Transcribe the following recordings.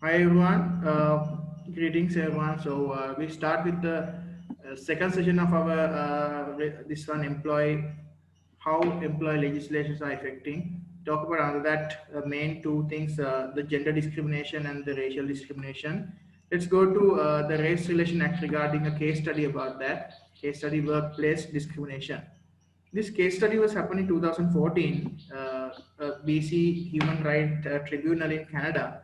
Hi everyone, greetings everyone. We start with the second session of our this one employee how employee legislations are affecting. Talk about under that main two things: the gender discrimination and the racial discrimination. Let's go to the Race Relation Act regarding a case study about that. Case study workplace discrimination. This case study was happened in 2014. BC Human Rights Tribunal in Canada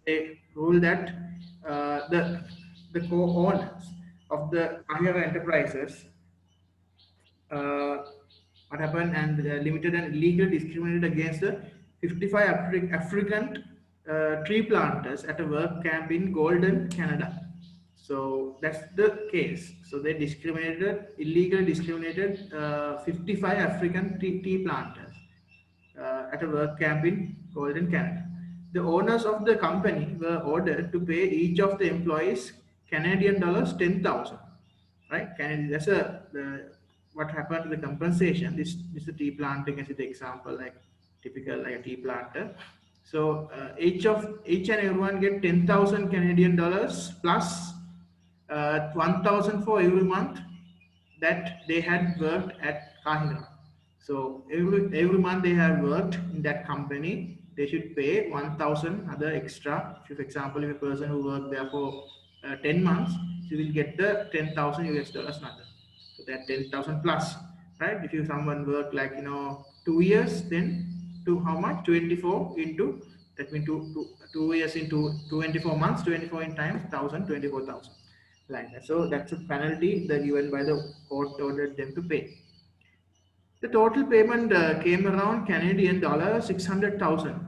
they rule that the co-owners of the Ahira enterprises uh, what happened and limited and illegal discriminated against the 55 African tree planters at a work camp in Golden, Canada. So that's the case. So they discriminated, illegally discriminated 55 African tea planters at a work camp in Golden, Canada. The owners of the company were ordered to pay each of the employees Canadian dollars 10,000. Right? That's what happened to the compensation. This is a tea planting as the example, like typical like a tea planter. So each and everyone get 10,000 Canadian dollars plus 1,000 for every month that they had worked at Kahira. So every month they have worked in that company, they should pay 1,000 other extra. If, for example, if a person who worked there for 10 months, he will get the 10,000 US dollars another. So that 10,000 plus, right? If you someone work like 2 years, then to how much? 24 into that means 2 years into 24 months, 24 in times 1,000, 24,000 like that. So that's a penalty that given by the court ordered them to pay. The total payment came around Canadian dollar 600,000.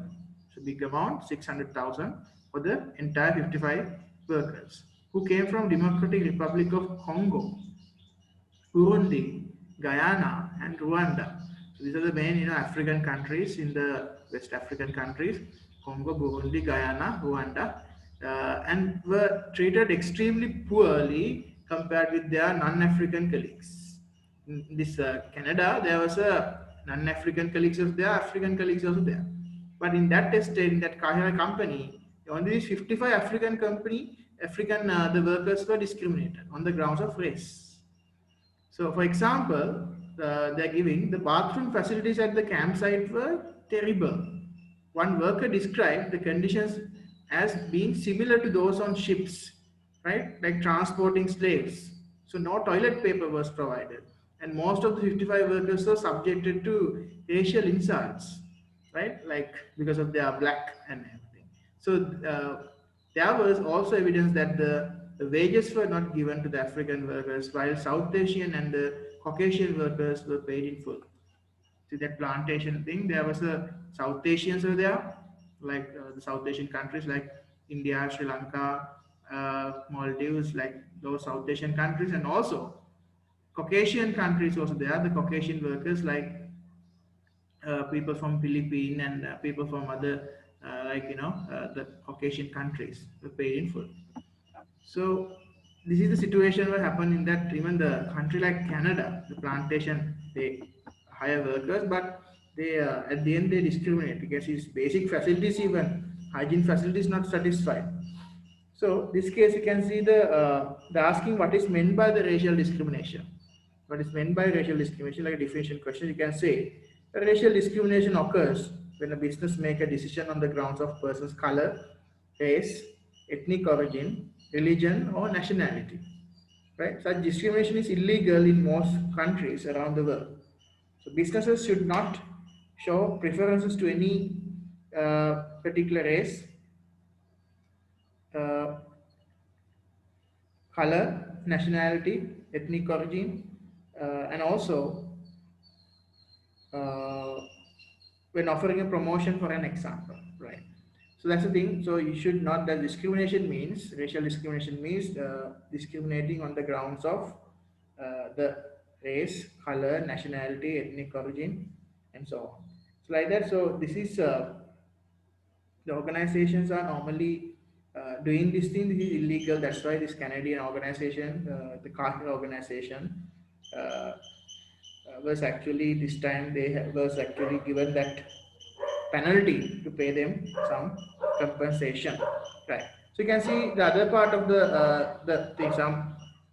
So big amount, 600,000 for the entire 55 workers who came from Democratic Republic of Congo, Burundi, Guyana, and Rwanda. So these are the main African countries in the West African countries: Congo, Burundi, Guyana, Rwanda, and were treated extremely poorly compared with their non-African colleagues. In this Canada, there was a non-African colleagues was there, African colleagues also there. But in that estate, in that Kahira company, only these 55 African company, African the workers were discriminated on the grounds of race. So, for example, they're giving the bathroom facilities at the campsite were terrible. One worker described the conditions as being similar to those on ships, right? Like transporting slaves. So, no toilet paper was provided. And most of the 55 workers were subjected to racial insults, right? Like because of their black and everything. So, there was also evidence that the wages were not given to the African workers, while South Asian and the Caucasian workers were paid in full. See that plantation thing? There was a South Asians were there, like the South Asian countries like India, Sri Lanka, Maldives, like those South Asian countries, and also Caucasian countries also there. The Caucasian workers like people from Philippines and people from other the Caucasian countries were paid in full. So this is the situation what happened in that even the country like Canada, the plantation they hire workers, but they at the end they discriminate because his basic facilities even hygiene facilities not satisfied. So this case you can see the asking what is meant by the racial discrimination. What is meant by racial discrimination, like a definition question, you can say racial discrimination occurs when a business make a decision on the grounds of person's color, race, ethnic origin, religion, or nationality. Right? Such discrimination is illegal in most countries around the world. So businesses should not show preferences to any particular race, uh, color, nationality, ethnic origin, and also uh, when offering a promotion for an example, right? So that's the thing. So you should not. That discrimination means racial discrimination means discriminating on the grounds of the race, color, nationality, ethnic origin, and so on. So like that. So this is the organizations are normally doing this thing. This is illegal. That's why this Canadian organization, the Carter organization, was actually this time was actually given that penalty to pay them some compensation, right? So you can see the other part of the thing.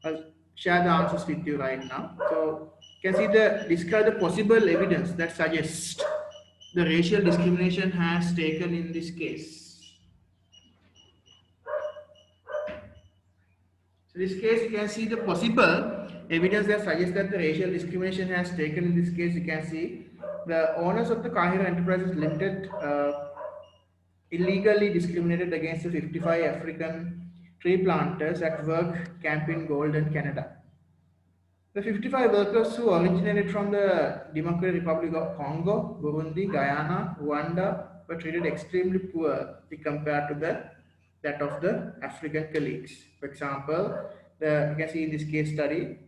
I'll share the answers with you right now. So you can see describe the possible evidence that suggests the racial discrimination has taken in this case. So in this case, you can see the possible evidence that suggests that the racial discrimination has taken in this case. You can see the owners of the Kahira Enterprises Limited illegally discriminated against the 55 African tree planters at work camp in Golden, Canada. The 55 workers who originated from the Democratic Republic of Congo, Burundi, Guyana, Rwanda were treated extremely poorly compared to that of the African colleagues. For example, you can see in this case study,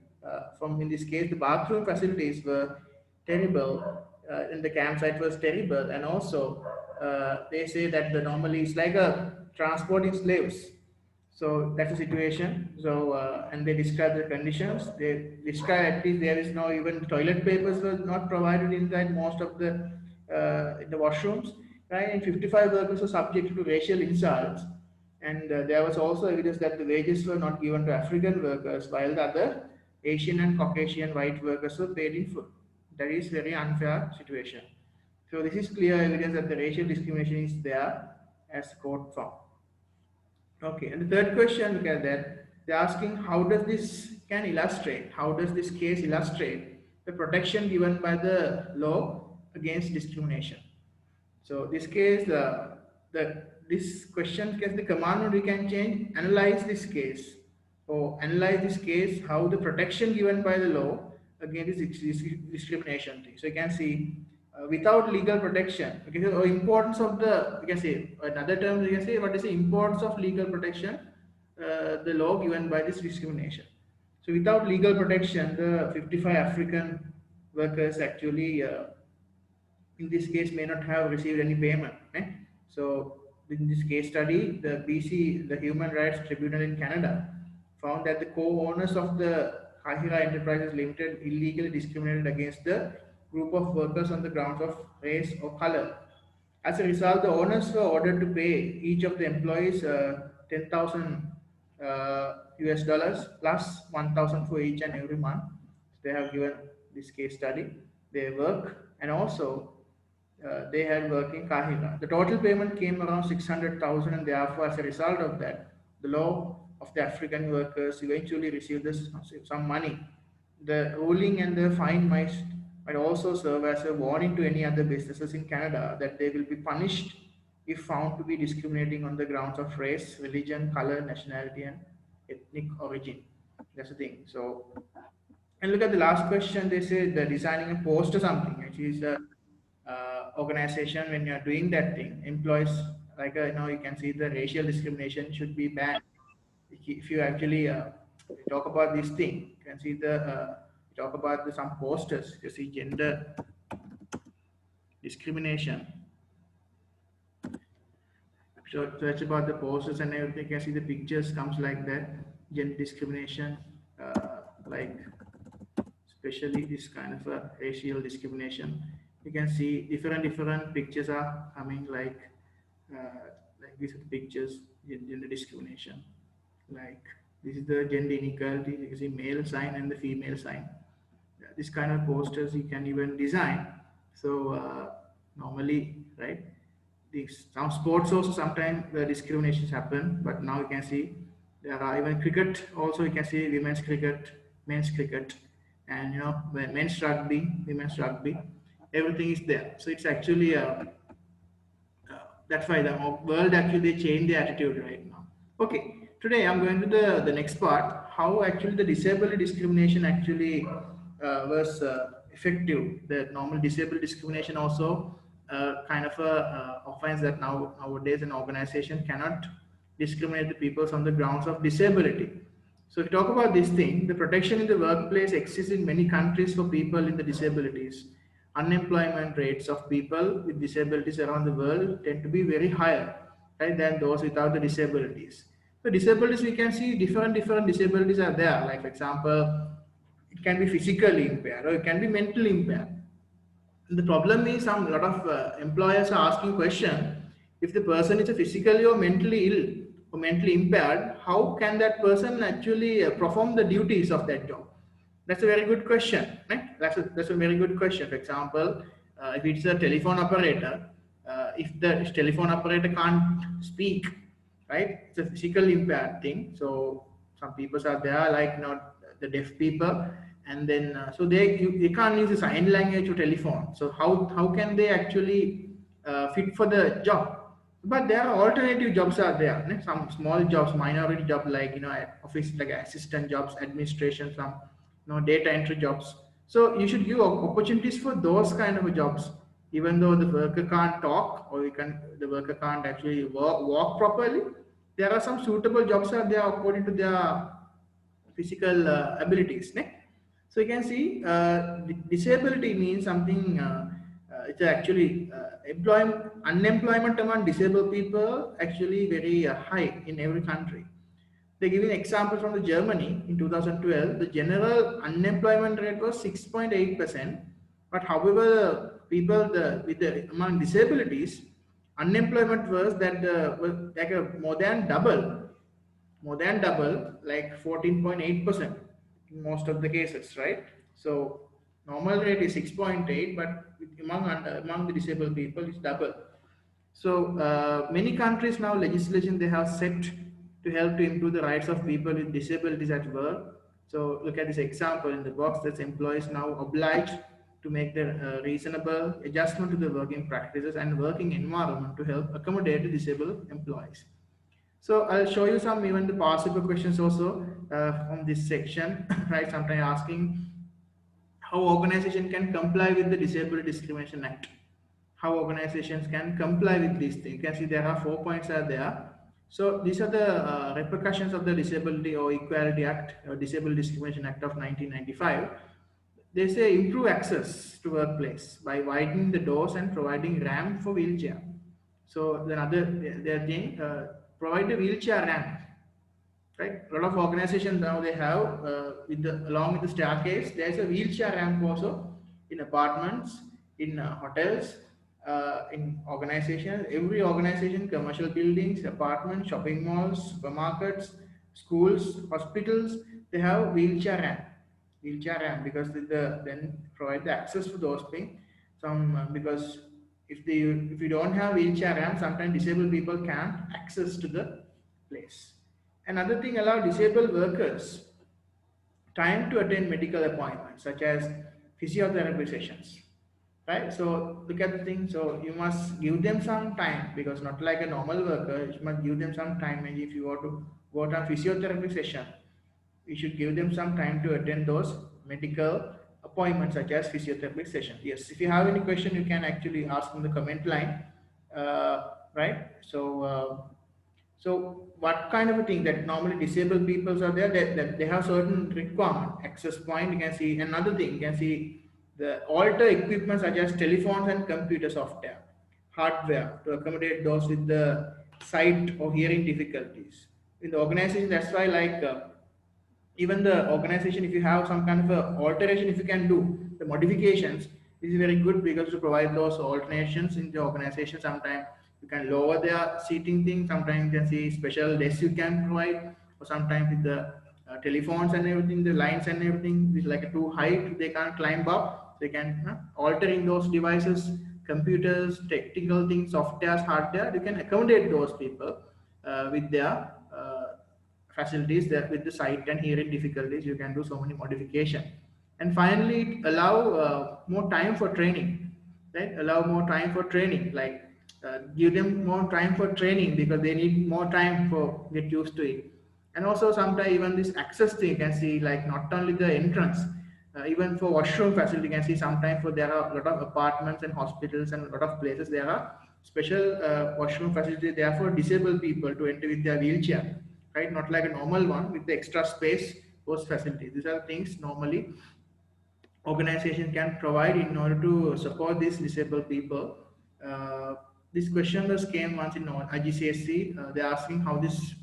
in this case, the bathroom facilities were terrible, and the campsite was terrible, and also they say that normally it's like a transporting slaves. So that's the situation. So and they describe the conditions. They describe at least there is no even toilet papers were not provided inside most of the in the washrooms. Right, and 55 workers were subjected to racial insults, and there was also evidence that the wages were not given to African workers, while the other Asian and Caucasian white workers were paid in full. That is very unfair situation. So this is clear evidence that the racial discrimination is there, as the court found. Okay, and the third question, look at that. They're asking how does this case illustrate the protection given by the law against discrimination? So this case, this question, the command we can change, analyze this case, or analyze this case, how the protection given by the law against this discrimination thing. So you can see without legal protection, okay, so importance of the, you can say another term, you can say what is the importance of legal protection, the law given by this discrimination. So without legal protection, the 55 African workers actually in this case may not have received any payment. Right? So in this case study, the BC, the Human Rights Tribunal in Canada, found that the co-owners of the Kahira Enterprises Limited illegally discriminated against the group of workers on the grounds of race or color. As a result, the owners were ordered to pay each of the employees 10,000 US dollars plus 1,000 for each and every month. They have given this case study, their work, and also they had work in Kahira. The total payment came around 600,000, and therefore, as a result of that, the law of the African workers eventually received some money. The ruling and the fine might also serve as a warning to any other businesses in Canada that they will be punished if found to be discriminating on the grounds of race, religion, color, nationality, and ethnic origin. That's the thing. So, and look at the last question. They say they're designing a post or something, which is a organization. When you're doing that thing, employees, like you can see the racial discrimination should be banned. If you actually talk about this thing, you can see talk about some posters. You see gender discrimination. So search about the posters and everything. You can see the pictures comes like that. Gender discrimination, like especially this kind of a racial discrimination. You can see different pictures are coming like these are the pictures, gender discrimination. Like this is the gender inequality. You can see male sign and the female sign. This kind of posters you can even design. So normally, right, some sports also sometimes the discriminations happen, but now you can see there are even cricket also. You can see women's cricket, men's cricket, and men's rugby, women's rugby. Everything is there. So it's actually that's why the world actually they change their attitude right now. Okay, today I'm going to the next part. How actually the disability discrimination actually was effective. The normal disability discrimination also kind of a offense that nowadays an organization cannot discriminate the people on the grounds of disability. So if you talk about this thing, the protection in the workplace exists in many countries for people in the disabilities. Unemployment rates of people with disabilities around the world tend to be very higher, right, than those without the disabilities. So disabilities, we can see different disabilities are there. Like for example, it can be physically impaired or it can be mentally impaired. The problem is some lot of employers are asking question, if the person is a physically or mentally ill or mentally impaired, how can that person actually perform the duties of that job? That's a very good question, right? That's a very good question. For example, if it's a telephone operator, if the telephone operator can't speak, right? It's a physical impaired thing. So some people are there like not the deaf people, and then so they can't use the sign language or telephone. So how can they actually fit for the job? But there are alternative jobs are there. Né? Some small jobs, minority job like office like assistant jobs, administration, some data entry jobs. So you should give opportunities for those kind of jobs, even though the worker can't talk or the worker can't actually walk properly. There are some suitable jobs are there according to their physical abilities. Ne? So you can see disability means something. It's actually unemployment among disabled people actually very high in every country. They give an example from the Germany in 2012. The general unemployment rate was 6.8%, but however, people among disabilities, unemployment was like more than double, like 14.8% in most of the cases, right? So normal rate is 6.8, but among the disabled people, it's double. So many countries now legislation they have set to help to improve the rights of people with disabilities at work. So look at this example in the box. That employees now obliged to make the reasonable adjustment to the working practices and working environment to help accommodate the disabled employees. So I'll show you some even the possible questions also from this section, right? Sometimes asking how organization can comply with the Disability Discrimination Act. How organizations can comply with these things. You can see there are 4 points are there. So these are the repercussions of the Disability or Equality Act or Disability Discrimination Act of 1995. They say improve access to workplace by widening the doors and providing ramp for wheelchair. So then other their thing provide a wheelchair ramp, right? A lot of organizations now they have with the along with the staircase. There's a wheelchair ramp also in apartments, in hotels, in organizations. Every organization, commercial buildings, apartments, shopping malls, supermarkets, schools, hospitals, they have wheelchair ramp because then provide the access to those things. Some because if you don't have wheelchair ramp, sometimes disabled people can't access to the place. Another thing allow disabled workers time to attend medical appointments such as physiotherapy sessions. Right? So look at the thing. So you must give them some time because not like a normal worker, you must give them some time. And if you want to go to a physiotherapy session, you should give them some time to attend those medical appointments such as physiotherapy sessions. Yes, if you have any question, you can actually ask in the comment line. Right? So what kind of a thing that normally disabled people are there that they have certain requirement access point. You can see another thing. You can see the alter equipment such as telephones and computer software, hardware to accommodate those with the sight or hearing difficulties. In the organization, that's why like even the organization, if you have some kind of a alteration, if you can do the modifications, this is very good because to provide those alternations in the organization. Sometimes you can lower their seating thing, sometimes you can see special desks you can provide, or sometimes with the telephones and everything, the lines and everything is like too high, they can't climb up. They can alter in those devices, computers, technical things, softwares, hardware. You can accommodate those people with their facilities that with the sight and hearing difficulties. You can do so many modification. And finally, it allow more time for training, right? Allow more time for training, like give them more time for training because they need more time for get used to it. And also sometimes even this access thing you can see, like not only the entrance, even for washroom facility you can see sometimes for there are a lot of apartments and hospitals and a lot of places there are special washroom facility there for disabled people to enter with their wheelchair, right? Not like a normal one with the extra space, those facilities. These are things normally organization can provide in order to support these disabled people. Uh, this question was came once in IGCSE. They're asking how this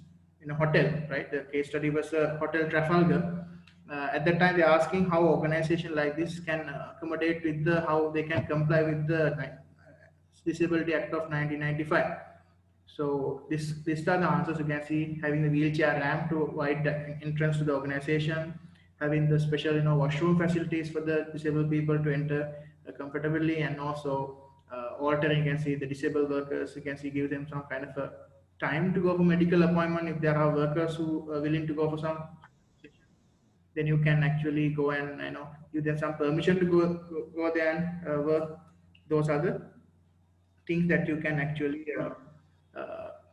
in a hotel, right? The case study was a hotel Trafalgar. At that time, they're asking how organization like this can accommodate with the how they can comply with the Disability Act of 1995. So these are the answers you can see: having the wheelchair ramp to wide the entrance to the organization, having the special washroom facilities for the disabled people to enter comfortably, and also altering. You can see the disabled workers. You can see give them some kind of a time to go for medical appointment if there are workers who are willing to go for some, then you can actually go and give them some permission to go there and work. Those are the things that you can actually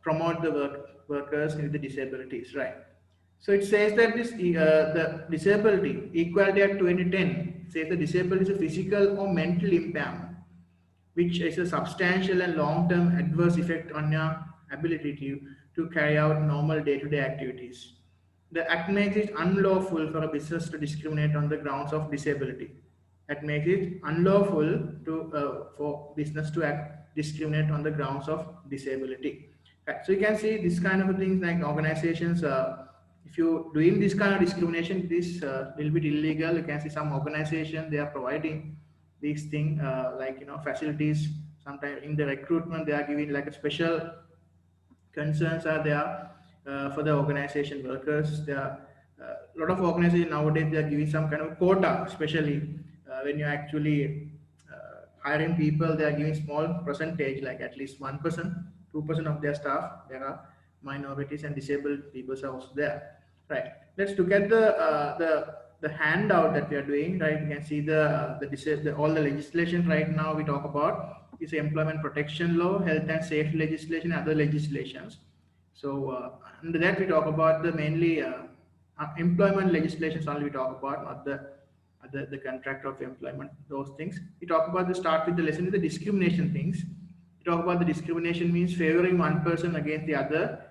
promote the workers with the disabilities, right? So it says that this the disability equality act 2010 says the disability is a physical or mental impairment which is a substantial and long-term adverse effect on your ability to carry out normal day-to-day activities. The act makes it unlawful for a business to discriminate on the grounds of disability. It makes it unlawful for business to discriminate on the grounds of disability. Right. So you can see this kind of things like organizations. If you doing this kind of discrimination, this little bit illegal. You can see some organization they are providing these things like facilities. Sometimes in the recruitment they are giving like a special concerns are there for the organization workers. There are a lot of organizations nowadays they are giving some kind of quota, especially when you actually hiring people. They are giving small percentage, like at least 1%, 2% of their staff. There are minorities and disabled people are also there. Right. Let's look at the handout that we are doing. Right. You can see all the legislation right now we talk about is employment protection law, health and safety legislation, other legislations. So under that we talk about the mainly employment legislations only we talk about, not the contract of employment, those things. We talk about the start with the lesson with the discrimination things. We talk about the discrimination means favoring one person against the other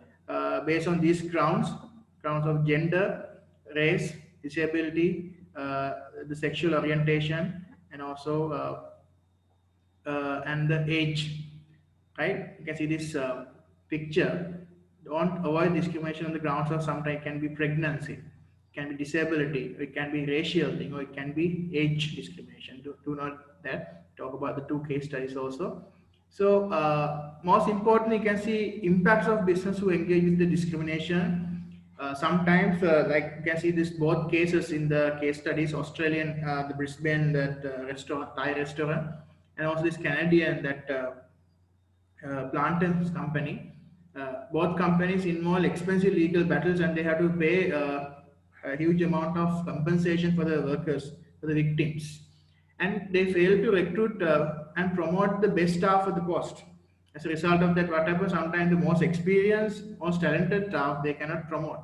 based on these grounds of gender, race, disability, the sexual orientation, and also and the age, right? You can see this picture. Don't avoid discrimination on the grounds of sometimes it can be pregnancy, it can be disability, it can be racial thing, or it can be age discrimination. Do not that. Talk about the two case studies also. So most importantly, you can see impacts of business who engage with the discrimination. Sometimes, like you can see this both cases in the case studies, Australian, the Brisbane, that restaurant, Thai restaurant, and also this Canadian, that Plantains company. Both companies involve expensive legal battles and they have to pay a huge amount of compensation for the workers, for the victims. And they fail to recruit and promote the best staff at the cost. As a result of that, what happens, sometimes the most experienced, most talented staff, they cannot promote.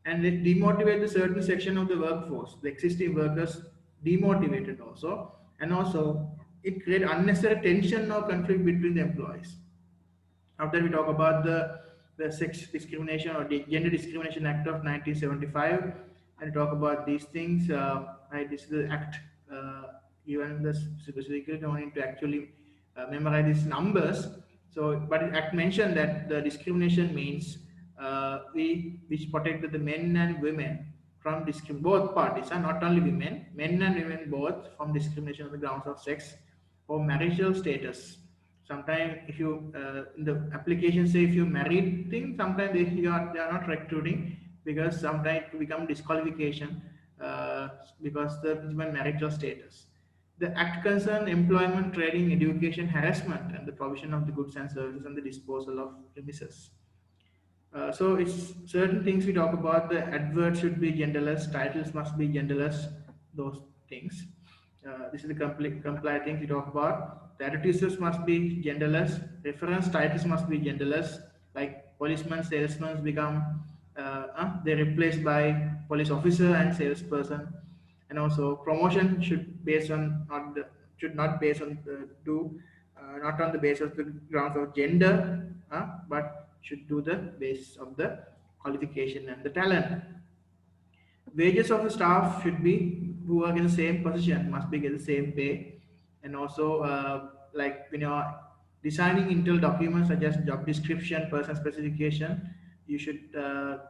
And it demotivates a certain section of the workforce. The existing workers demotivated also. And also, it creates unnecessary tension or conflict between the employees. After we talk about the Sex Discrimination or the Gender Discrimination Act of 1975, and talk about these things. Right, this is the act. Even the specifically don't need to actually memorize these numbers. So, but the act mentioned that the discrimination means which protected the men and women from discrimination. Both parties are not only women, men and women both from discrimination on the grounds of sex or marital status. Sometimes if you in the application say if you married thing, sometimes they are not recruiting because sometimes it become disqualification because the human marital status. The act concern employment, training, education, harassment, and the provision of the goods and services and the disposal of premises. So it's certain things we talk about. The adverts should be genderless, titles must be genderless, those things. This is the compliant things we talk about. The advertisements must be genderless. Reference titles must be genderless. Like policeman, salesman become they're replaced by police officer and salesperson. And also promotion should based on not the, should not based on not on the basis of the grounds of gender, but should do the basis of the qualification and the talent. Wages of the staff should be who are in the same position must be get the same pay, and also like when you're designing internal documents such as job description, person specification, you should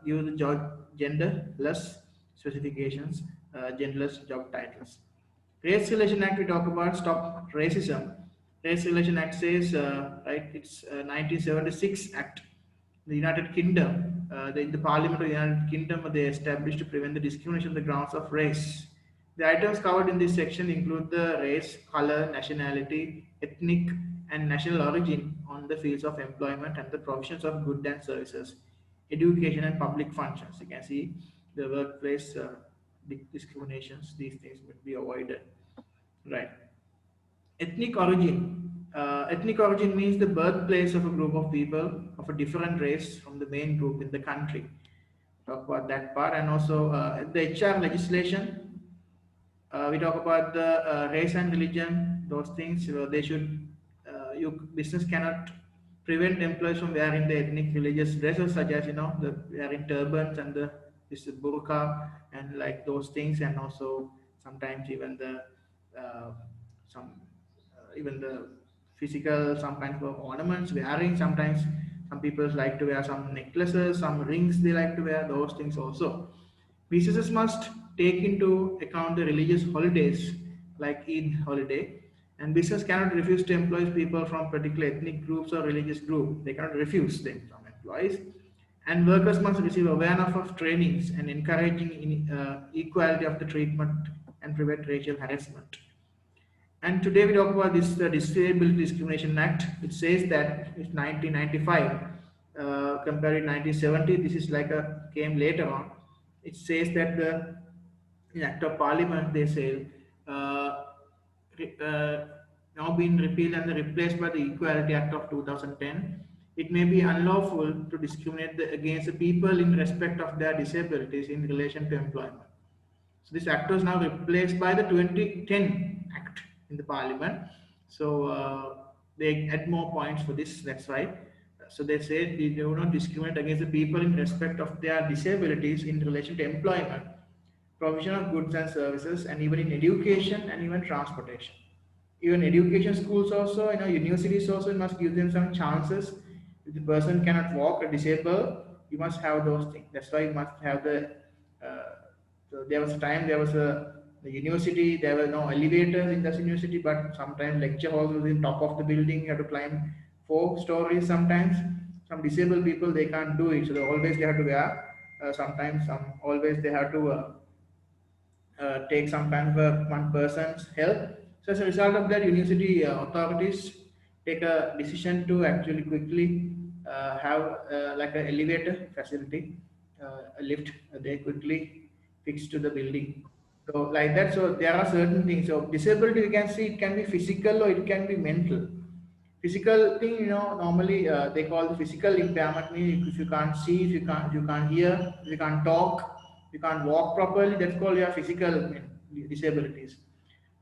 use the job genderless specifications. genderless job titles. Race Relation Act, we talk about stop racism. Race Relation Act says, right, it's 1976 Act. The United Kingdom, in the Parliament of the United Kingdom, they established to prevent the discrimination on the grounds of race. The items covered in this section include the race, color, nationality, ethnic, and national origin on the fields of employment and the provisions of goods and services, education and public functions. You can see the workplace discriminations; these things would be avoided. Right. Ethnic origin. Ethnic origin means the birthplace of a group of people of a different race from the main group in the country. Talk about that part, and also the HR legislation. We talk about the race and religion. Those things they should. Your business cannot prevent employees from wearing the ethnic religious dresses, such as the wearing turbans and the this burqa and like those things, and also sometimes even the some even the physical some kind of ornaments wearing. Sometimes some people like to wear some necklaces, some rings they like to wear, those things also. Businesses must take into account the religious holidays like Eid holiday, and business cannot refuse to employ people from particular ethnic groups or religious group. They cannot refuse them from employees. And workers must receive awareness of trainings and encouraging equality of the treatment and prevent racial harassment. And today we talk about this Disability Discrimination Act. It says that it's 1995, compared to 1970. This is like a came later on. It says that the in Act of Parliament they say uh, now been repealed and replaced by the Equality Act of 2010. It may be unlawful to discriminate against the people in respect of their disabilities in relation to employment. So this act was now replaced by the 2010 Act in the Parliament. So they add more points for this. That's right. So they said they do not discriminate against the people in respect of their disabilities in relation to employment, provision of goods and services, and even in education and even transportation. Even education schools also, universities also must give them some chances. If the person cannot walk or disabled, you must have those things. That's why you must have the. So there was a time there was the university. There were no elevators in this university, but sometimes lecture halls was in top of the building. You have to climb 4 stories. Sometimes some disabled people they can't do it, so they have to wear. Sometimes some always they have to. Take some kind of one person's help. So as a result of that, university authorities take a decision to actually quickly have like an elevator facility, a lift. They quickly fix to the building. So like that. So there are certain things. So disability, you can see it can be physical or it can be mental. Physical thing, normally they call the physical impairment. Mean if you can't see, if you can't hear, if you can't talk, you can't walk properly, that's called your physical disabilities.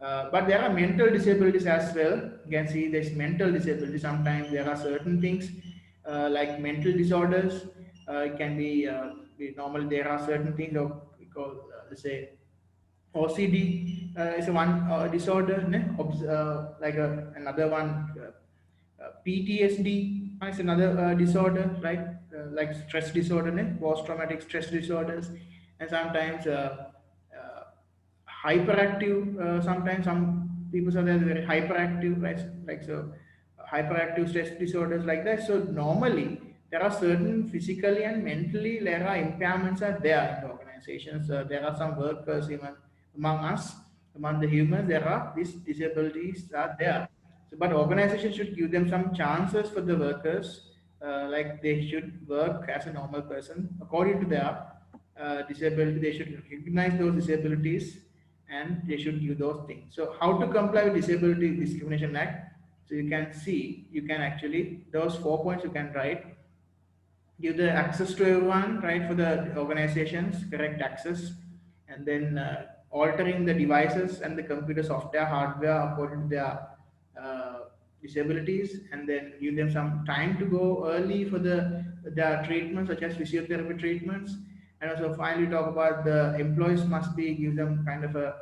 But there are mental disabilities as well. You can see there's mental disability. Sometimes there are certain things like mental disorders. It can be normal. There are certain things of we call let's say OCD is a one disorder, ne? Like another one. PTSD is another disorder, right? Like stress disorder, post-traumatic stress disorders, and sometimes hyperactive. Sometimes some people are there very hyperactive, right? Like so, hyperactive stress disorders like that. So normally there are certain physically and mentally there are impairments are there in the organizations. There are some workers even among us, among the humans. There are these disabilities are there. So, but organizations should give them some chances for the workers, like they should work as a normal person according to their disability. They should recognize those disabilities and they should give those things. So, how to comply with Disability Discrimination Act? So you can see, you can actually those 4 points you can write. Give the access to everyone, right? For the organizations, correct access, and then altering the devices and the computer software, hardware according to their uh, disabilities, and then give them some time to go early for their treatments, such as physiotherapy treatments, and also finally talk about the employees must be give them kind of a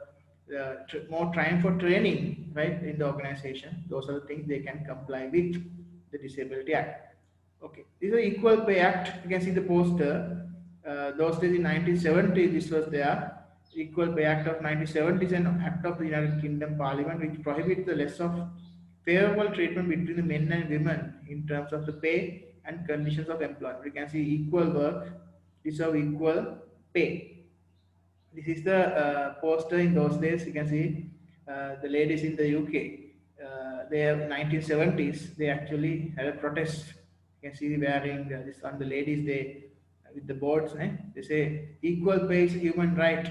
more time for training, right, in the organization. Those are the things they can comply with the Disability Act. Okay, this is the Equal Pay Act. You can see the poster. Those days in 1970, this was there. Equal Pay Act of 1970 is an act of the United Kingdom Parliament which prohibits the less of favorable treatment between the men and women in terms of the pay and conditions of employment. We can see equal work deserve equal pay. This is the poster in those days. You can see the ladies in the UK. They have 1970s. They actually had a protest. You can see wearing this on the ladies. They with the boards. They say equal pay is a human right,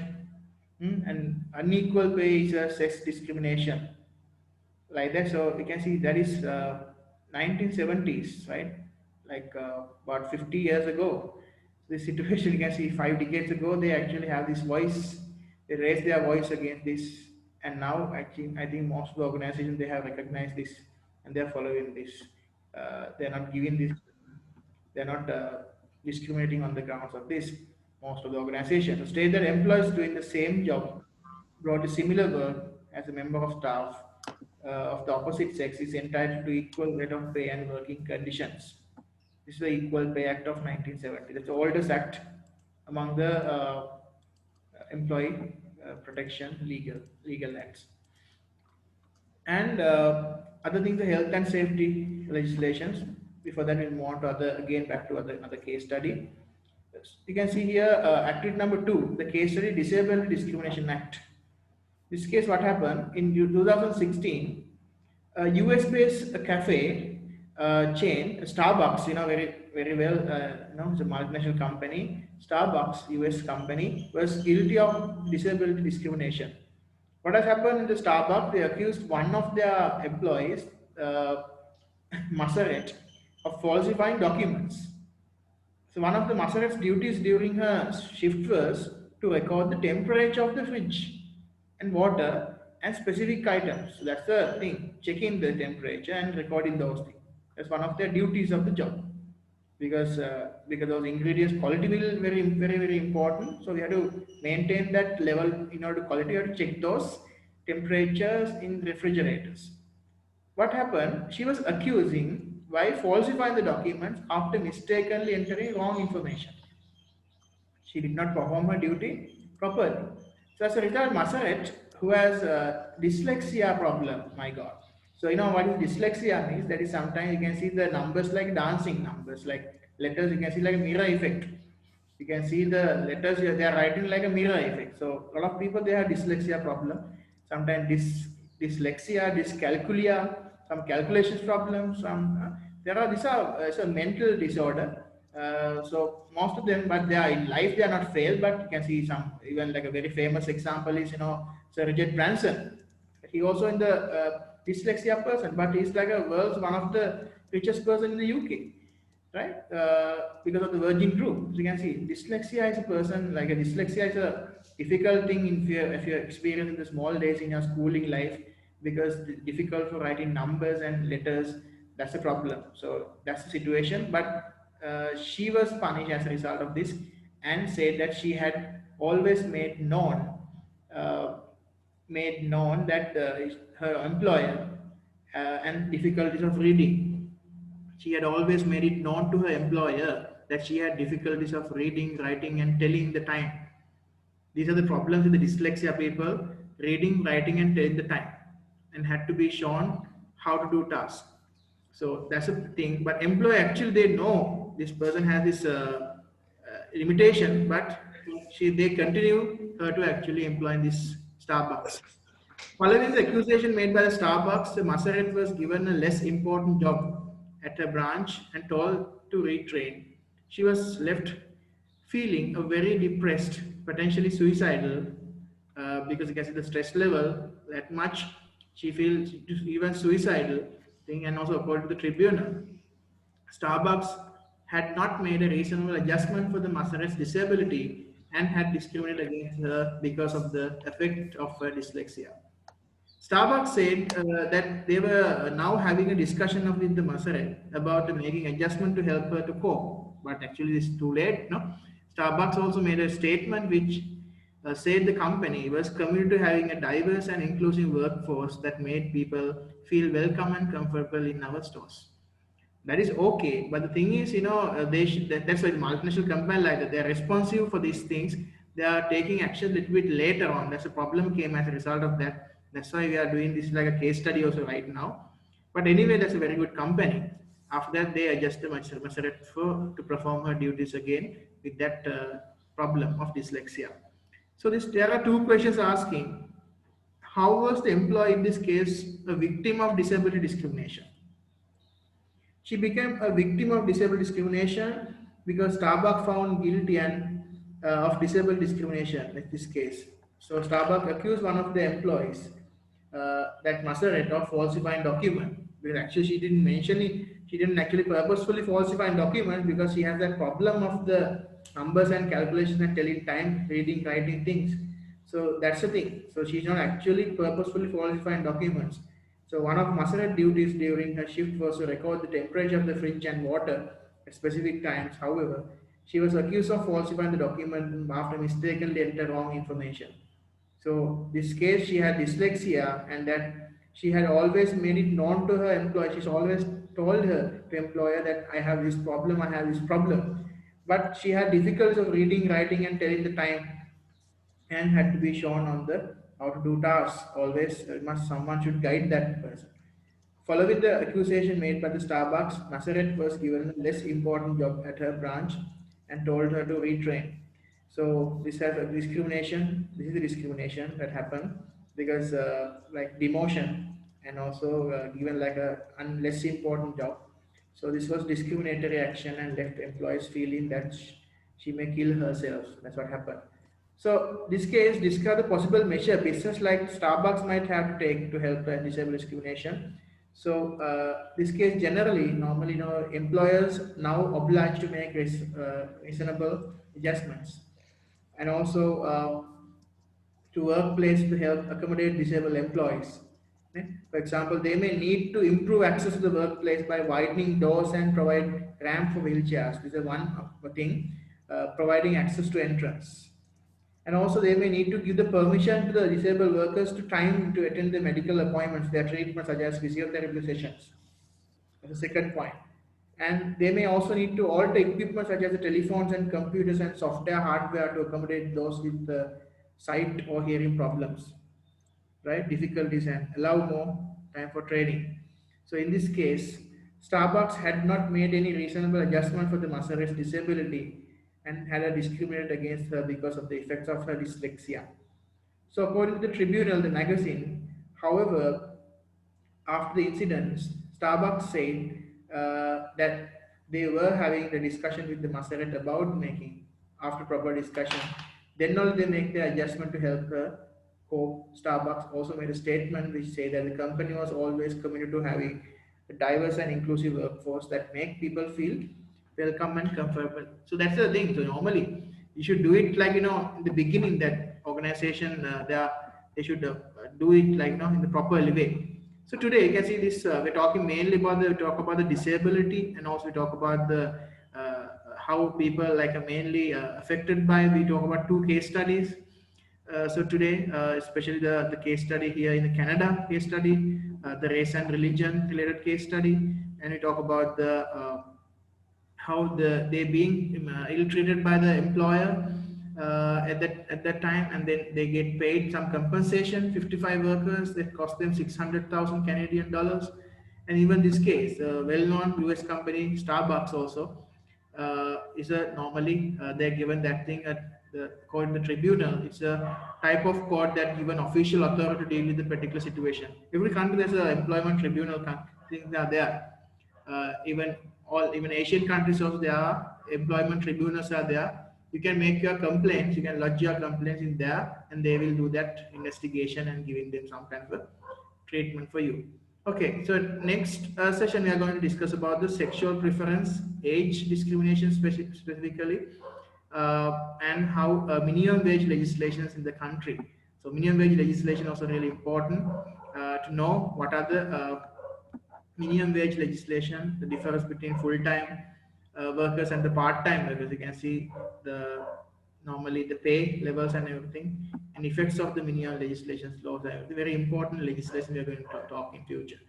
and unequal pay is a sex discrimination like that. So you can see that is 1970s, right? Like about 50 years ago. This situation you can see 5 decades ago they actually have this voice. They raise their voice against this, and now I think most of the organizations they have recognized this and they are following this. They are not giving this. They are not discriminating on the grounds of this. Most of the organizations so state that employees doing the same job brought a similar work as a member of staff of the opposite sex is entitled to equal rate of pay and working conditions. This is the Equal Pay Act of 1970. That's the oldest act among the employee protection legal acts. And other things, the health and safety legislations. Before that, we'll move on to other again back to another case study. You can see here activity number 2, the case study Disability Discrimination Act. This case, what happened in 2016, a US-based cafe chain, Starbucks, very well, it's a multinational company. Starbucks, US company, was guilty of disability discrimination. What has happened in the Starbucks? They accused one of their employees, uh, Maseret, of falsifying documents. So one of the Maseret's duties during her shift was to record the temperature of the fridge and water and specific items. So that's the thing, checking the temperature and recording those things. That's one of their duties of the job. Because those ingredients quality will very important. So we have to maintain that level in order to quality. We have to check those temperatures in refrigerators. What happened? She was accusing by falsifying the documents after mistakenly entering wrong information. She did not perform her duty properly. So as a result, Maseret, who has a dyslexia problem, my God. So you know what is dyslexia means? That is sometimes you can see the numbers like dancing numbers, like letters. You can see like a mirror effect. You can see the letters here, they are writing like a mirror effect. So a lot of people they have dyslexia problem. Sometimes dyslexia, dyscalculia, some calculations problems. Some there are these are it's a mental disorder. So most of them, but they are in life they are not failed. But you can see some even like a very famous example is Sir Richard Branson. He also in the dyslexia person, but he's like a world's one of the richest person in the UK, right? Because of the Virgin Group. So you can see dyslexia is a person like a dyslexia is a difficult thing if you experience in the small days in your schooling life because it's difficult for writing numbers and letters. That's a problem. So that's the situation. But she was punished as a result of this and said that she had always uh, made known that her employer and difficulties of reading. She had always made it known to her employer that she had difficulties of reading, writing, and telling the time. These are the problems with the dyslexia people, reading, writing, and telling the time, and had to be shown how to do tasks. So that's a thing. But employer actually they know this person has this limitation, but they continue her to actually employ in this Starbucks. Following the accusation made by the Starbucks, Maseret was given a less important job at a branch and told to retrain. She was left feeling a very depressed, potentially suicidal, because you can see the stress level that much. She feels even suicidal thing, and also according to the tribunal, Starbucks had not made a reasonable adjustment for the Maseret's disability and had discriminated against her because of the effect of her dyslexia. Starbucks said that they were now having a discussion with the Maseret about making adjustment to help her to cope, but actually it's too late. No, Starbucks also made a statement which said the company was committed to having a diverse and inclusive workforce that made people feel welcome and comfortable in our stores. That is okay, but the thing is, they should, that's why the multinational company like that they're responsive for these things, they are taking action a little bit later on. That's a problem came as a result of that. That's why we are doing this like a case study also right now. But anyway, that's a very good company. After that, they adjusted Maseret for to perform her duties again with that problem of dyslexia. So this there are two questions asking: how was the employee in this case a victim of disability discrimination? She became a victim of disabled discrimination because Starbucks found guilty of disabled discrimination in this case. So Starbucks accused one of the employees, that Maseret, of falsifying document. Because actually she didn't mention it. She didn't actually purposefully falsify document because she has that problem of the numbers and calculations and telling time, reading, writing things. So that's the thing. So she's not actually purposefully falsifying documents. So one of Maseret duties during her shift was to record the temperature of the fridge and water at specific times. However, she was accused of falsifying the document after mistakenly entered wrong information. So this case, she had dyslexia, and that she had always made it known to her employer. She's always told her to employer that I have this problem, I have this problem. But she had difficulties of reading, writing, and telling the time, and had to be shown on the how to do tasks. Always must someone should guide that person. Following the accusation made by the Starbucks, Maseret was given a less important job at her branch and told her to retrain. So this has a discrimination. This is the discrimination that happened because like demotion and also given like a less important job. So this was discriminatory action and left employees feeling that she may kill herself. That's what happened. So this case describes the possible measure business like Starbucks might have to take to help disable discrimination. So this case generally, normally, employers now obliged to make reasonable adjustments, and also to workplace to help accommodate disabled employees. Okay? For example, they may need to improve access to the workplace by widening doors and provide ramp for wheelchairs. This is one thing, providing access to entrance. And also they may need to give the permission to the disabled workers to time to attend the medical appointments, their treatments such as physiotherapy sessions. That's the second point. And they may also need to alter equipment such as the telephones and computers and software hardware to accommodate those with sight or hearing problems, right? Difficulties, and allow more time for training. So in this case, Starbucks had not made any reasonable adjustment for the Maseret's disability and had discriminated against her because of the effects of her dyslexia. So according to the Tribunal, the magazine, however, after the incidents, Starbucks said that they were having the discussion with the Maseret about making, after proper discussion, then only they make the adjustment to help her cope. Starbucks also made a statement which say that the company was always committed to having a diverse and inclusive workforce that make people feel welcome and comfortable. So that's the thing. So normally you should do it like in the beginning that organization they should do it like in the proper way. So today you can see this. We're talking mainly about we talk about the disability, and also we talk about the how people like are mainly affected by. We talk about two case studies. So today, especially the case study here in the Canada case study, the race and religion related case study, and we talk about the how they being ill treated by the employer at that time, and then they get paid some compensation. 55 workers that cost them 600,000 Canadian dollars, and even this case, well-known U.S. company Starbucks also is a normally they're given that thing at the court in the tribunal. It's a type of court that give an official authority to deal with the particular situation. Every country there's an employment tribunal things are there. Even Asian countries also there are employment tribunals are there. You can make your complaints, you can lodge your complaints in there, and they will do that investigation and giving them some kind of a treatment for you. Okay, so next session we are going to discuss about the sexual preference, age discrimination specifically, and how minimum wage legislations in the country. So minimum wage legislation also really important to know what are the minimum wage legislation, the difference between full-time workers and the part-time workers. You can see the normally the pay levels and everything, and effects of the minimum legislations laws are very important legislation we are going to talk in future.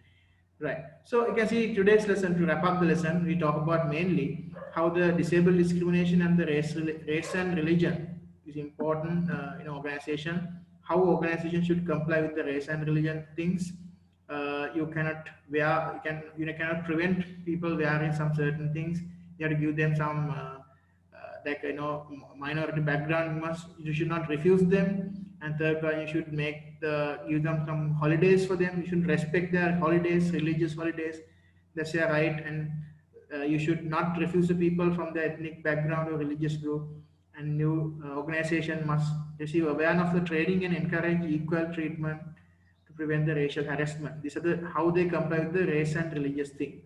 Right. So you can see today's lesson, to wrap up the lesson, we talk about mainly how the disabled discrimination and the race and religion is important in organization. How organization should comply with the race and religion things. You cannot wear, you cannot prevent people wearing some certain things. You have to give them some like minority background. You should not refuse them. And third one, you should give them some holidays for them. You should respect their holidays, religious holidays. That's their right. And you should not refuse the people from the ethnic background or religious group. And new organization must receive awareness of the training and encourage equal treatment to prevent the racial harassment. These are the how they comply with the race and religious thing.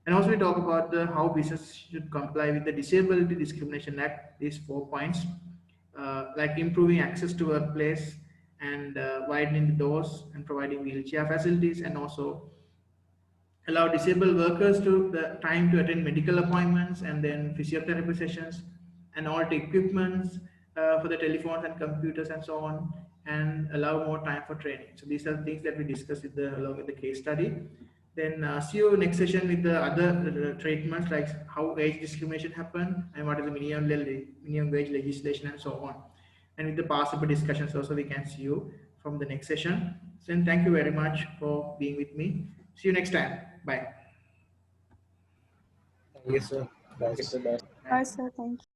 And also we talk about the how business should comply with the Disability Discrimination Act. These 4 points, like improving access to workplace and widening the doors and providing wheelchair facilities, and also allow disabled workers to the time to attend medical appointments and then physiotherapy sessions, and all the equipments for the telephones and computers and so on, and allow more time for training. So these are things that we discussed along with the case study. Then see you next session with the other treatments, like how age discrimination happen and what is the minimum wage legislation and so on. And with the possible discussions also we can see you from the next session. So thank you very much for being with me. See you next time. Bye. Thank you, sir. Bye. Bye, sir. Thank you.